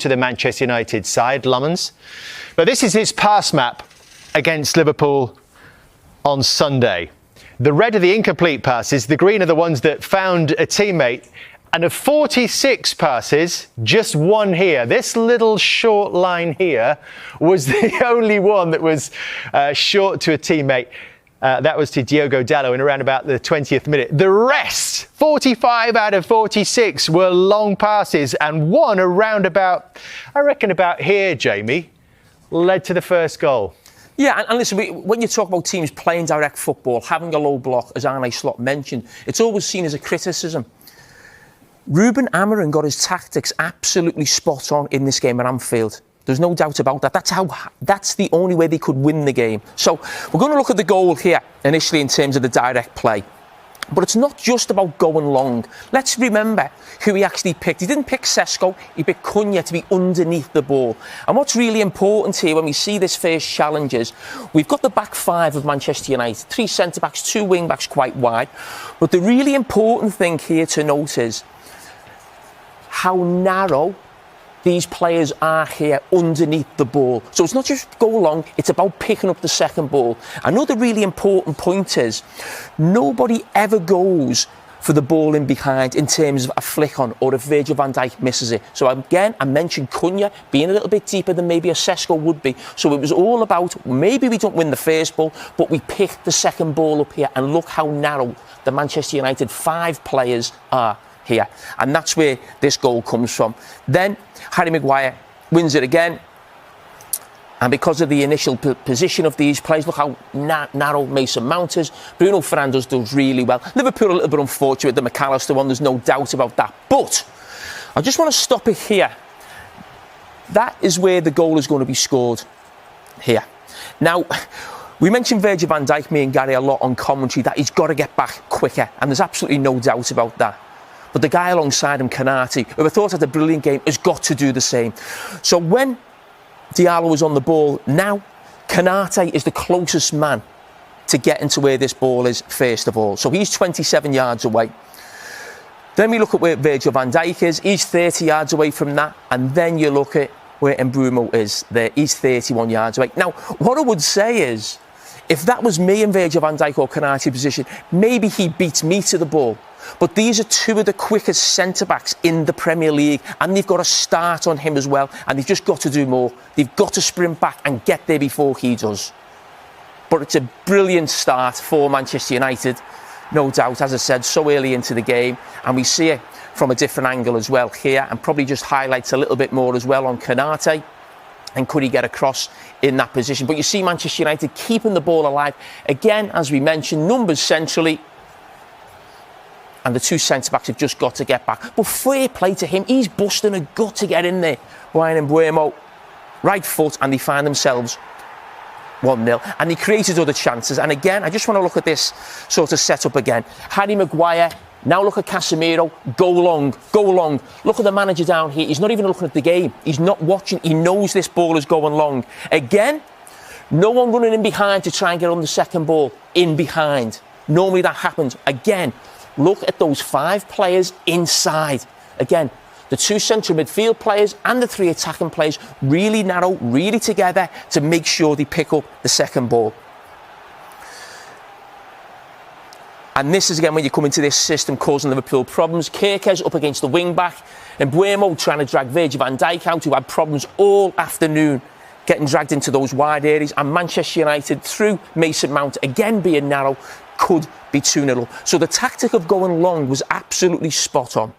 to the Manchester United side, Lummens. But this is his pass map against Liverpool on Sunday. The red are the incomplete passes, the green are the ones that found a teammate. And of 46 passes, just one here. This little short line here was the only one that was short to a teammate. That was to Diogo Dalot in around about the 20th minute. The rest, 45 out of 46, were long passes, and one around about, I reckon about here, Jamie, led to the first goal. Yeah, and listen, when you talk about teams playing direct football, having a low block, as Arne mentioned, it's always seen as a criticism. Ruben Amorim got his tactics absolutely spot on in this game at Anfield. There's no doubt about that. That's the only way they could win the game. So we're going to look at the goal here initially in terms of the direct play. But it's not just about going long. Let's remember who he actually picked. He didn't pick Sesko, he picked Cunha to be underneath the ball. And what's really important here when we see this first challenge is we've got the back five of Manchester United, 3 centre-backs, 2 wing-backs quite wide. But the really important thing here to note is how narrow these players are here underneath the ball. So it's not just go long, it's about picking up the second ball. Another really important point is nobody ever goes for the ball in behind in terms of a flick on or if Virgil van Dijk misses it. So again, I mentioned Cunha being a little bit deeper than maybe a Sesko would be. So it was all about maybe we don't win the first ball, but we pick the second ball up here, and look how narrow the Manchester United 5 players are here. And that's where this goal comes from. Then Harry Maguire wins it again. And because of the initial position of these players, look how narrow Mason Mount is. Bruno Fernandes does really well. Liverpool a little bit unfortunate, the McAllister one, there's no doubt about that. But I just want to stop it here. That is where the goal is going to be scored here. Now, we mentioned Virgil van Dijk, me and Gary, a lot on commentary, that he's got to get back quicker. And there's absolutely no doubt about that. But the guy alongside him, Konate, who I thought had a brilliant game, has got to do the same. So when Diallo was on the ball, now Konate is the closest man to getting to where this ball is, first of all. So he's 27 yards away. Then we look at where Virgil van Dijk is. He's 30 yards away from that. And then you look at where Mbeumo is there. He's 31 yards away. Now, what I would say is, if that was me in Virgil van Dijk or Konate position, maybe he beats me to the ball. But these are 2 of the quickest centre-backs in the Premier League, and they've got to start on him as well, and they've just got to do more. They've got to sprint back and get there before he does. But it's a brilliant start for Manchester United, no doubt, as I said, so early into the game, and we see it from a different angle as well here, and probably just highlights a little bit more as well on Konate. And could he get across in that position? But you see Manchester United keeping the ball alive. Again, as we mentioned, numbers centrally. And the 2 centre-backs have just got to get back. But fair play to him. He's busting a gut to get in there. Ryan Mbeumo, right foot, and they find themselves 1-0. And he created other chances. And again, I just want to look at this sort of setup again. Harry Maguire. Now look at Casemiro, go long, go long. Look at the manager down here. He's not even looking at the game. He's not watching. He knows this ball is going long. Again, no one running in behind to try and get on the second ball. In behind. Normally that happens. Again, look at those 5 players inside. Again, the 2 central midfield players and the 3 attacking players really narrow, really together to make sure they pick up the second ball. And this is, again, when you come into this system causing Liverpool problems. Carragher's up against the wing-back. And Mbeumo trying to drag Virgil van Dijk out, who had problems all afternoon getting dragged into those wide areas. And Manchester United, through Mason Mount, again being narrow, could be 2-0 up. So the tactic of going long was absolutely spot on.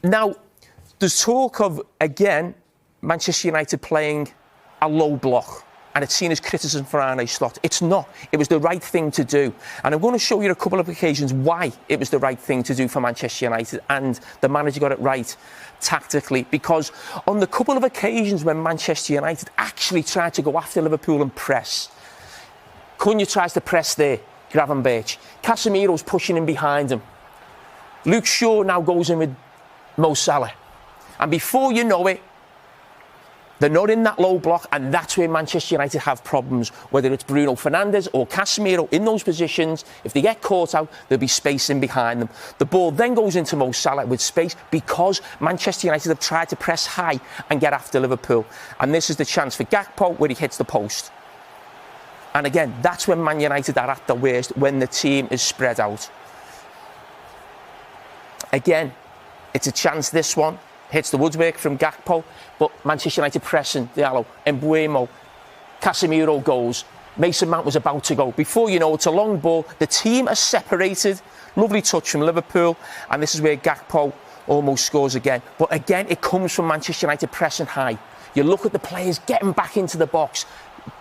Now, there's talk of, again, Manchester United playing a low block. And it's seen as criticism for Arne Slot. It's not. It was the right thing to do. And I'm going to show you a couple of occasions why it was the right thing to do for Manchester United, and the manager got it right tactically. Because on the couple of occasions when Manchester United actually tried to go after Liverpool and press, Cunha tries to press there, Gravenberch. Casemiro's pushing in behind him. Luke Shaw now goes in with Mo Salah. And before you know it, They're not in that low block, and that's where Manchester United have problems. Whether it's Bruno Fernandes or Casemiro in those positions, if they get caught out, there'll be space in behind them. The ball then goes into Mo Salah with space because Manchester United have tried to press high and get after Liverpool. And this is the chance for Gakpo where he hits the post. And again, that's when Man United are at their worst, when the team is spread out. Again, it's a chance, this one. Hits the woodwork from Gakpo, but Manchester United pressing, Diallo, Mbeumo, Casemiro goes. Mason Mount was about to go. Before you know, it's a long ball. The team are separated. Lovely touch from Liverpool, and this is where Gakpo almost scores again. But again, it comes from Manchester United pressing high. You look at the players getting back into the box.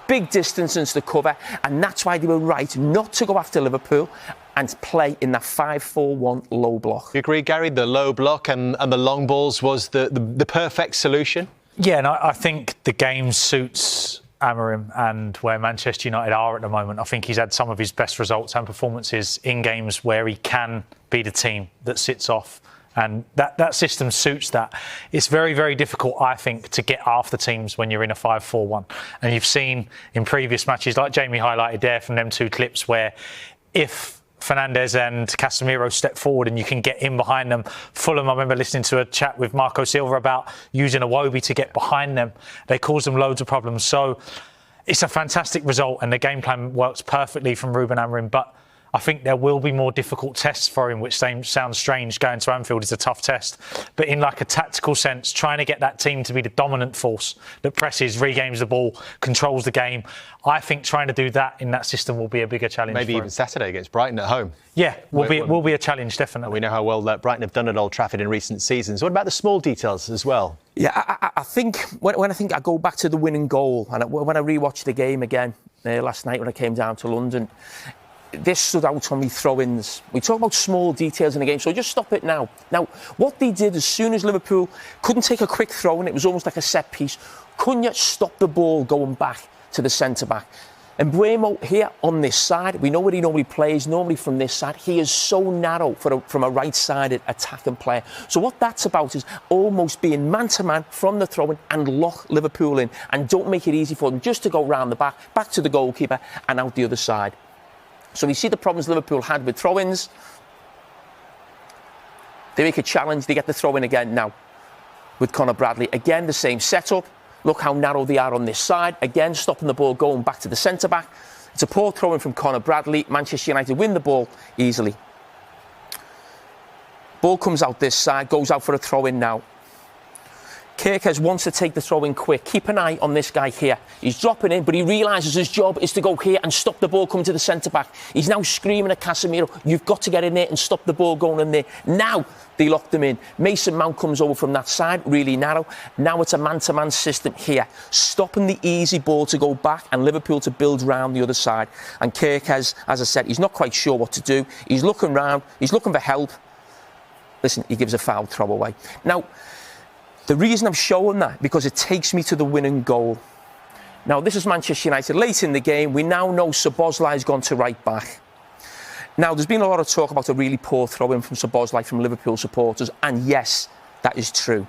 Big distance into the cover, and that's why they were right not to go after Liverpool and play in that 5-4-1 low block. You agree, Gary? The low block and the long balls was the perfect solution? Yeah, and I think the game suits Amorim and where Manchester United are at the moment. I think he's had some of his best results and performances in games where he can be the team that sits off. And that system suits that. It's very, very difficult, I think, to get after teams when you're in a 5-4-1. And you've seen in previous matches, like Jamie highlighted there from them two clips, where if Fernandes and Casemiro step forward and you can get in behind them. Fulham, I remember listening to a chat with Marco Silva about using Iwobi to get behind them. They caused them loads of problems. So it's a fantastic result and the game plan works perfectly from Ruben Amorim. But I think there will be more difficult tests for him, which sounds strange. Going to Anfield is a tough test. But in like a tactical sense, trying to get that team to be the dominant force that presses, regains the ball, controls the game. I think trying to do that in that system will be a bigger challenge. Maybe even Saturday against Brighton at home. Yeah, will be a challenge, definitely. We know how well Brighton have done at Old Trafford in recent seasons. What about the small details as well? Yeah, I think when I go back to the winning goal, and when I rewatched the game again last night when I came down to London, this stood out on me throw-ins. We talk about small details in the game, so just stop it now. Now, what they did as soon as Liverpool couldn't take a quick throw-in, it was almost like a set piece, couldn't yet stop the ball going back to the centre-back. And Mbeumo here on this side, we know where he normally plays, normally from this side. He is so narrow from a right-sided attacking player. So what that's about is almost being man-to-man from the throw-in and lock Liverpool in and don't make it easy for them just to go round the back to the goalkeeper and out the other side. So we see the problems Liverpool had with throw-ins. They make a challenge, they get the throw-in again now with Conor Bradley. Again, the same setup. Look how narrow they are on this side. Again, stopping the ball going back to the centre-back. It's a poor throw-in from Conor Bradley. Manchester United win the ball easily. Ball comes out this side, goes out for a throw-in now. Carragher wants to take the throw-in quick. Keep an eye on this guy here. He's dropping in, but he realises his job is to go here and stop the ball coming to the centre-back. He's now screaming at Casemiro, you've got to get in there and stop the ball going in there. Now they locked him in. Mason Mount comes over from that side, really narrow. Now it's a man-to-man system here, stopping the easy ball to go back and Liverpool to build round the other side. And Carragher, as I said, he's not quite sure what to do. He's looking round, he's looking for help. Listen, he gives a foul throw away. Now, the reason I'm showing that, because it takes me to the winning goal. Now, this is Manchester United. Late in the game, we now know Szoboszlai's gone to right back. Now, there's been a lot of talk about a really poor throw-in from Szoboszlai from Liverpool supporters, and yes, that is true.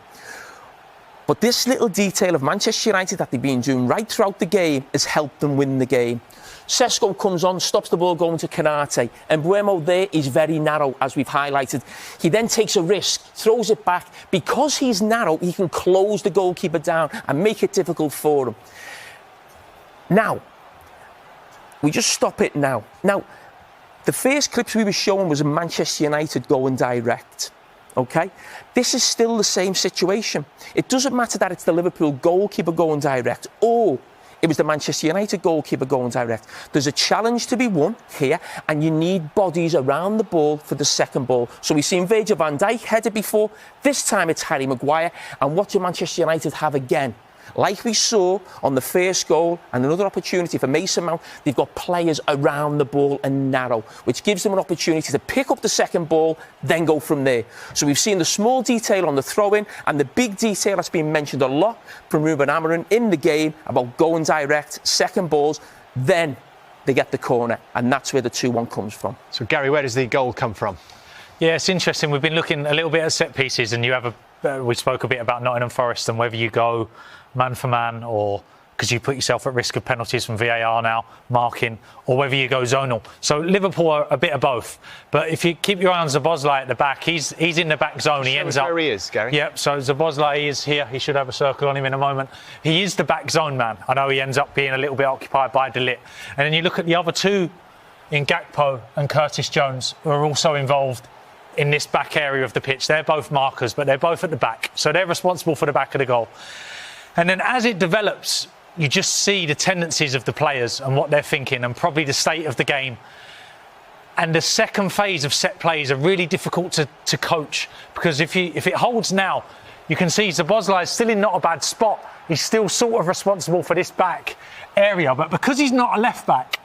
But this little detail of Manchester United that they've been doing right throughout the game has helped them win the game. Sesko comes on, stops the ball going to Konate. And Mbeumo there is very narrow, as we've highlighted. He then takes a risk, throws it back. Because he's narrow, he can close the goalkeeper down and make it difficult for him. Now, we just stop it now. Now, the first clips we were showing was Manchester United going direct. OK? This is still the same situation. It doesn't matter that it's the Liverpool goalkeeper going direct or it was the Manchester United goalkeeper going direct. There's a challenge to be won here, and you need bodies around the ball for the second ball. So we've seen Virgil van Dijk headed before. This time it's Harry Maguire. And what do Manchester United have again? Like we saw on the first goal and another opportunity for Mason Mount, they've got players around the ball and narrow, which gives them an opportunity to pick up the second ball, then go from there. So we've seen the small detail on the throw-in and the big detail that's been mentioned a lot from Ruben Amorim in the game about going direct, second balls, then they get the corner, and that's where the 2-1 comes from. So, Gary, where does the goal come from? Yeah, it's interesting. We've been looking a little bit at set pieces, and you have a we spoke a bit about Nottingham Forest and whether you go man for man or because you put yourself at risk of penalties from VAR now, marking, or whether you go zonal. So Liverpool are a bit of both. But if you keep your eye on Szoboszlai at the back, he's in the back zone. He ends up where he is, Gary. Yep. So Szoboszlai is here. He should have a circle on him in a moment. He is the back zone man. I know he ends up being a little bit occupied by De Ligt. And then you look at the other two in Gakpo and Curtis Jones, who are also involved in this back area of the pitch. They're both markers, but they're both at the back. So they're responsible for the back of the goal. And then as it develops, you just see the tendencies of the players and what they're thinking and probably the state of the game. And the second phase of set plays are really difficult to coach because if it holds now, you can see Szoboszlai is still in not a bad spot. He's still sort of responsible for this back area. But because he's not a left back,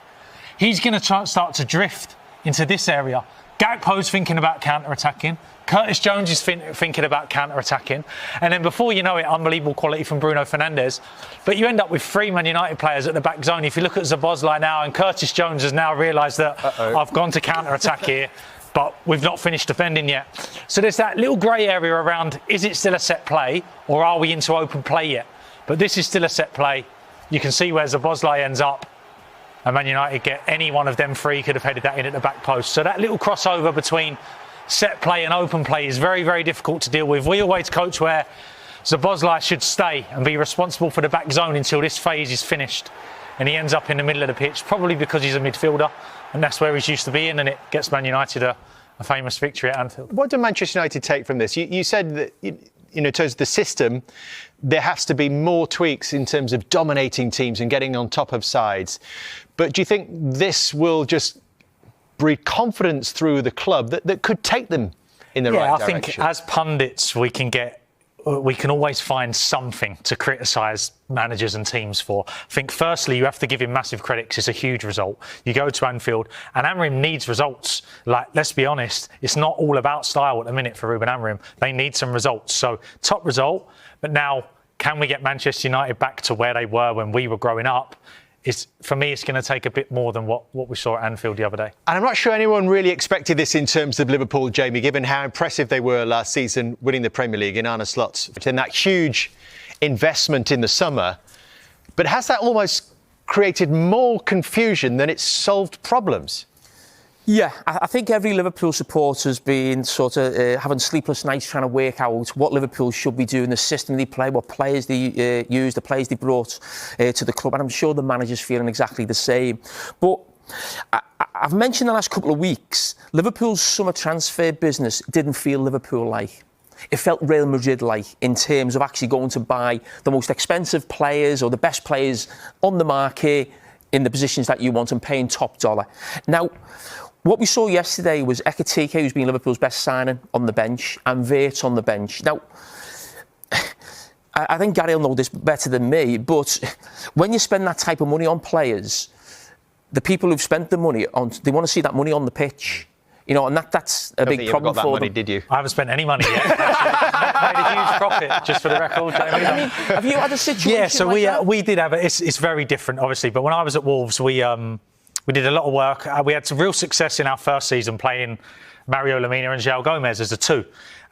he's going to start to drift into this area. Gakpo's thinking about counter-attacking. Curtis Jones is thinking about counter-attacking. And then before you know it, unbelievable quality from Bruno Fernandes. But you end up with 3 Man United players at the back zone. If you look at Szoboszlai now, and Curtis Jones has now realised that I've gone to counter-attack here, but we've not finished defending yet. So there's that little grey area around, is it still a set play or are we into open play yet? But this is still a set play. You can see where Szoboszlai ends up. And Man United get any one of them 3 could have headed that in at the back post. So that little crossover between set play and open play is very, very difficult to deal with. We always coach where Szoboszlai should stay and be responsible for the back zone until this phase is finished. And he ends up in the middle of the pitch, probably because he's a midfielder. And that's where he's used to being. And it gets Man United a famous victory at Anfield. What do Manchester United take from this? You said that, in terms of the system, there has to be more tweaks in terms of dominating teams and getting on top of sides. But do you think this will just breed confidence through the club that could take them in the right direction? I think as pundits we can always find something to criticise managers and teams for. I think firstly you have to give him massive credit because it's a huge result. You go to Anfield and Amorim needs results. Like, let's be honest, it's not all about style at the minute for Ruben Amorim. They need some results. So top result, but now can we get Manchester United back to where they were when we were growing up? For me, it's going to take a bit more than what we saw at Anfield the other day. And I'm not sure anyone really expected this in terms of Liverpool, Jamie, given how impressive they were last season, winning the Premier League in Arne Slot, and that huge investment in the summer. But has that almost created more confusion than it's solved problems? Yeah, I think every Liverpool supporter's been sort of having sleepless nights trying to work out what Liverpool should be doing, the system they play, what players they use, the players they brought to the club. And I'm sure the manager's feeling exactly the same. But I've mentioned the last couple of weeks, Liverpool's summer transfer business didn't feel Liverpool-like. It felt Real Madrid-like in terms of actually going to buy the most expensive players or the best players on the market in the positions that you want and paying top dollar. Now, what we saw yesterday was Ekitike, who's been Liverpool's best signing, on the bench, and Wirtz on the bench. Now, I think Gary will know this better than me, but when you spend that type of money on players, the people who've spent the money they want to see that money on the pitch. You know, and that's a big problem for them. Money, did you? I haven't spent any money yet. Made a huge profit, just for the record. I mean, have you had a situation? Yeah, so like we did have it. It's very different, obviously. But when I was at Wolves, we did a lot of work. We had some real success in our first season playing Mario Lemina and João Gomez as the two.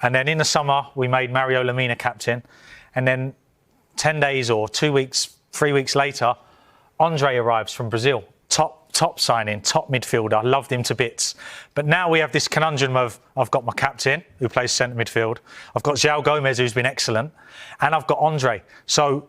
And then in the summer, we made Mario Lemina captain. And then 10 days or 2 weeks, 3 weeks later, Andre arrives from Brazil. Top signing, top midfielder. Loved him to bits. But now we have this conundrum of I've got my captain, who plays centre midfield. I've got João Gomez, who's been excellent. And I've got Andre. So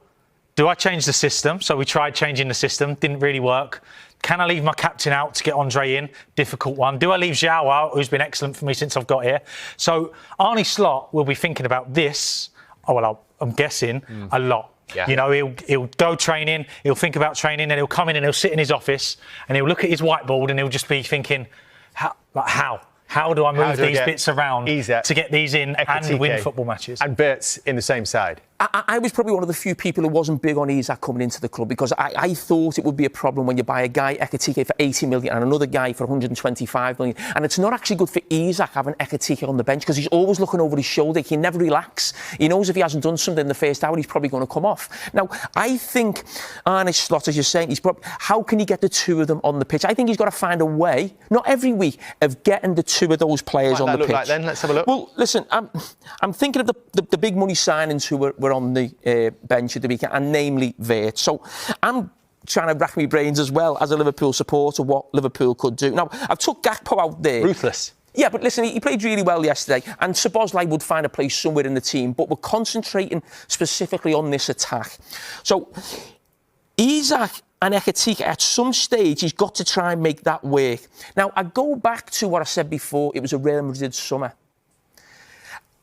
do I change the system? So we tried changing the system. Didn't really work. Can I leave my captain out to get Andre in? Difficult one. Do I leave João out, who's been excellent for me since I've got here? So Arne Slot will be thinking about this, I'm guessing, a lot. Yeah. You know, he'll go training, he'll think about training, and he'll come in and he'll sit in his office and he'll look at his whiteboard and he'll just be thinking, how do I move these bits around to get these in and win football matches? And Wirtz in the same side. I was probably one of the few people who wasn't big on Isak coming into the club because I thought it would be a problem when you buy a guy, Ekitike, for 80 million and another guy for 125 million. And it's not actually good for Isak having Ekitike on the bench because he's always looking over his shoulder. He can never relax. He knows if he hasn't done something in the first hour, he's probably going to come off. Now, I think Arne Slot, as you're saying, how can he get the two of them on the pitch? I think he's got to find a way, not every week, of getting the two of those players on the pitch. Like then? Let's have a look. Well, listen, I'm thinking of the big money signings who were on the bench at the weekend, and namely Wirtz. So I'm trying to rack my brains as well as a Liverpool supporter what Liverpool could do. Now, I've took Gakpo out there. Ruthless. Yeah, but listen, he played really well yesterday, and Szoboszlai would find a place somewhere in the team, but we're concentrating specifically on this attack. So, Isak and Ekitike, at some stage, he's got to try and make that work. Now, I go back to what I said before, it was a Real Madrid summer.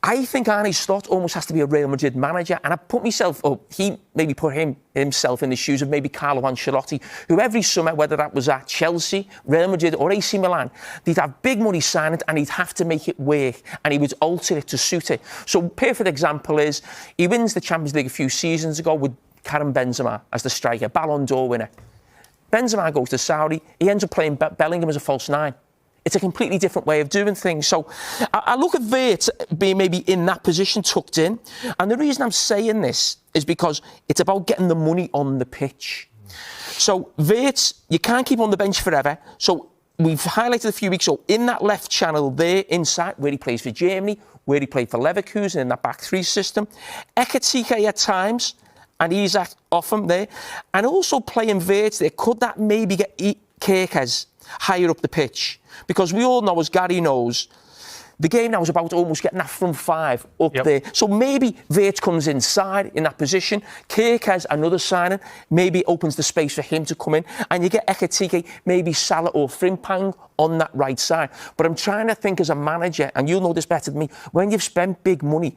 I think Arne Slot almost has to be a Real Madrid manager, and I put myself, or he maybe put himself in the shoes of maybe Carlo Ancelotti, who every summer, whether that was at Chelsea, Real Madrid or AC Milan, they'd have big money signed and he'd have to make it work, and he would alter it to suit it. So perfect example is, he wins the Champions League a few seasons ago with Karim Benzema as the striker, Ballon d'Or winner. Benzema goes to Saudi, he ends up playing Bellingham as a false nine. It's a completely different way of doing things. So I look at Wirtz being maybe in that position, tucked in. And the reason I'm saying this is because it's about getting the money on the pitch. So Wirtz, you can't keep on the bench forever. So we've highlighted a few weeks ago, in that left channel there, inside, where he plays for Germany, where he played for Leverkusen in that back three system. Ekitike at times, and Isak off him there. And also playing Wirtz there, could that maybe get Carragher higher up the pitch? Because we all know, as Gary knows, the game now is about almost getting that front five up there. So maybe Wirtz comes inside in that position. Carragher, another signing, maybe opens the space for him to come in. And you get Ekitike, maybe Salah or Frimpong on that right side. But I'm trying to think as a manager, and you'll know this better than me, when you've spent big money,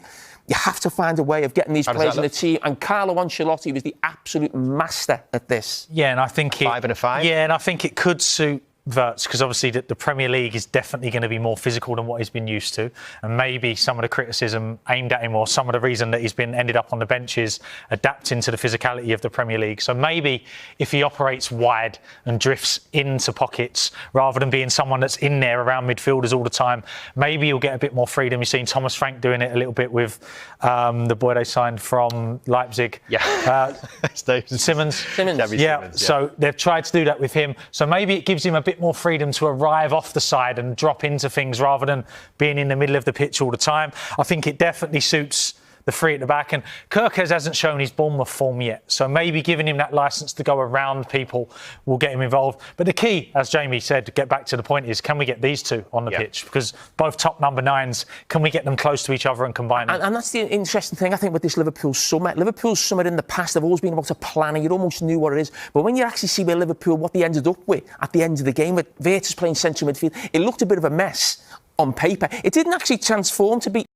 you have to find a way of getting these players in the team. And Carlo Ancelotti was the absolute master at this. Yeah, and I think 5 and a 5. Yeah, and I think it could suit Wirtz, because obviously the Premier League is definitely going to be more physical than what he's been used to, and maybe some of the criticism aimed at him, or some of the reason that he's been ended up on the bench, is adapting to the physicality of the Premier League. So maybe if he operates wide and drifts into pockets rather than being someone that's in there around midfielders all the time, maybe he'll get a bit more freedom. You've seen Thomas Frank doing it a little bit with the boy they signed from Leipzig. Yeah. Simmons. Yeah. So they've tried to do that with him. So maybe it gives him a bit more freedom to arrive off the side and drop into things rather than being in the middle of the pitch all the time. I think it definitely suits the three at the back, and Carragher hasn't shown his Bournemouth form yet, so maybe giving him that licence to go around people will get him involved. But the key, as Jamie said, to get back to the point, is can we get these two on the pitch? Because both top number 9s, can we get them close to each other and combine them? And that's the interesting thing, I think, with this Liverpool summer. Liverpool's summer in the past, they've always been about a planning. You almost knew what it is. But when you actually see where Liverpool, what they ended up with at the end of the game, with Wirtz playing central midfield, it looked a bit of a mess on paper. It didn't actually transform to be